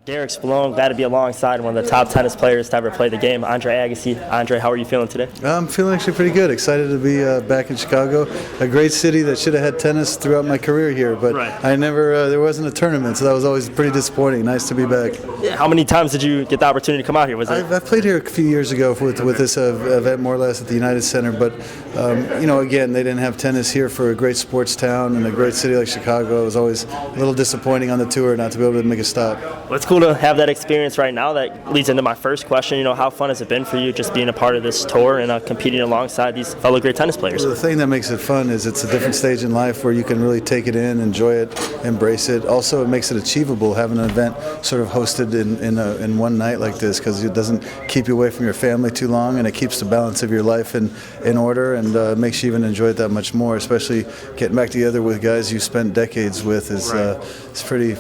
Derek Spallone, glad to be alongside one of the top tennis players to ever play the game, Andre Agassi. Andre, how are you feeling today? I'm feeling actually pretty good. Excited to be back in Chicago, a great city that should have had tennis throughout my career here, but I never. There wasn't a tournament, so that was always pretty disappointing. Nice to be back. Yeah, how many times did you get the opportunity to come out here? I played here a few years ago with this event, more or less at the United Center, but again, they didn't have tennis here for a great sports town and a great city like Chicago. It was always a little disappointing on the tour not to be able to make a stop. Well, it's cool to have that experience right now. That leads into my first question. How fun has it been for you just being a part of this tour and competing alongside these fellow great tennis players? The thing that makes it fun is it's a different stage in life where you can really take it in, enjoy it, embrace it. Also, it makes it achievable having an event sort of hosted in one night like this, because it doesn't keep you away from your family too long, and it keeps the balance of your life in order, and makes you even enjoy it that much more. Especially getting back together with guys you spent decades with is it's pretty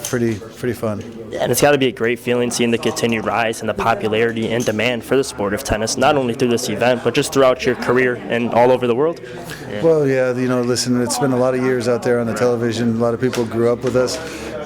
fun. Yeah, and it's got to be a great feeling seeing the continued rise in the popularity and demand for the sport of tennis, not only through this event, but just throughout your career and all over the world. Yeah. Well, yeah, listen, it's been a lot of years out there on the television. A lot of people grew up with us,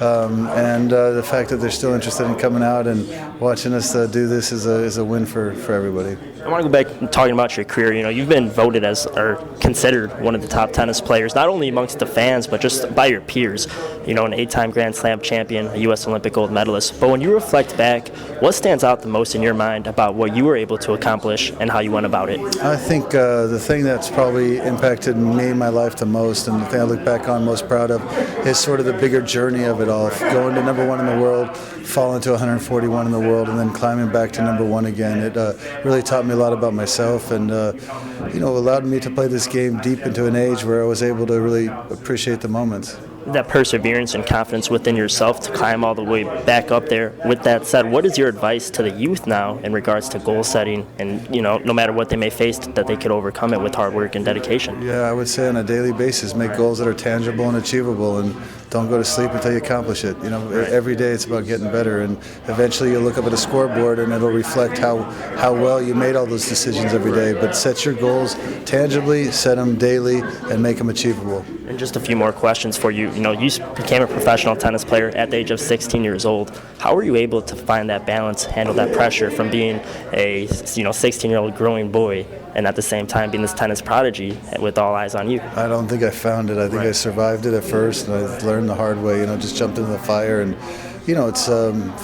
and the fact that they're still interested in coming out and watching us do this is a win for everybody. I want to go back and talking about your career. You've been voted as or considered one of the top tennis players, not only amongst the fans, but just by your peers. An 8-time Grand Slam champion, a U.S. Olympic gold medalist. But when you reflect back, what stands out the most in your mind about what you were able to accomplish and how you went about it? I think the thing that's probably impacted me, my life the most, and the thing I look back on most proud of, is sort of the bigger journey of it all. Going to number one in the world, falling to 141 in the world, and then climbing back to number one again. It really taught me a lot about myself, and allowed me to play this game deep into an age where I was able to really appreciate the moments. That perseverance and confidence within yourself to climb all the way back up there. With that said, what is your advice to the youth now in regards to goal setting and, no matter what they may face, that they could overcome it with hard work and dedication? Yeah, I would say on a daily basis, make goals that are tangible and achievable, and don't go to sleep until you accomplish it. Every day it's about getting better, and eventually you'll look up at a scoreboard and it'll reflect how well you made all those decisions every day. But set your goals tangibly, set them daily, and make them achievable. And just a few more questions for you. You became a professional tennis player at the age of 16 years old. How were you able to find that balance, handle that pressure from being a 16-year-old growing boy and at the same time being this tennis prodigy with all eyes on you? I don't think I found it. I think I survived it at first, and I learned the hard way. Just jumped into the fire, and it's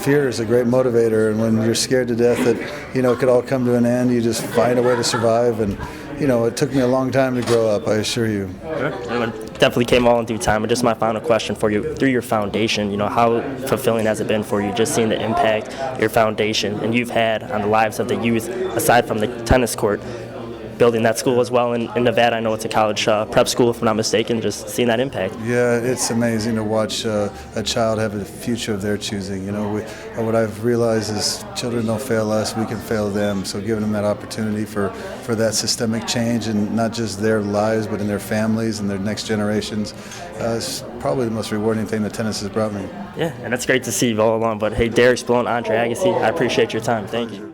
fear is a great motivator. And when you're scared to death that it could all come to an end, you just find a way to survive. And it took me a long time to grow up, I assure you. It definitely came all in due time. And just my final question for you, through your foundation, how fulfilling has it been for you just seeing the impact your foundation and you've had on the lives of the youth, aside from the tennis court, building that school as well in Nevada? I know it's a college prep school, if I'm not mistaken, just seeing that impact. Yeah, it's amazing to watch a child have a future of their choosing. What I've realized is children don't fail us, we can fail them. So giving them that opportunity for that systemic change, and not just their lives, but in their families and their next generations, is probably the most rewarding thing that tennis has brought me. Yeah, and that's great to see you all along. But hey, Derek Spallone, Andre Agassi, I appreciate your time. Thank you.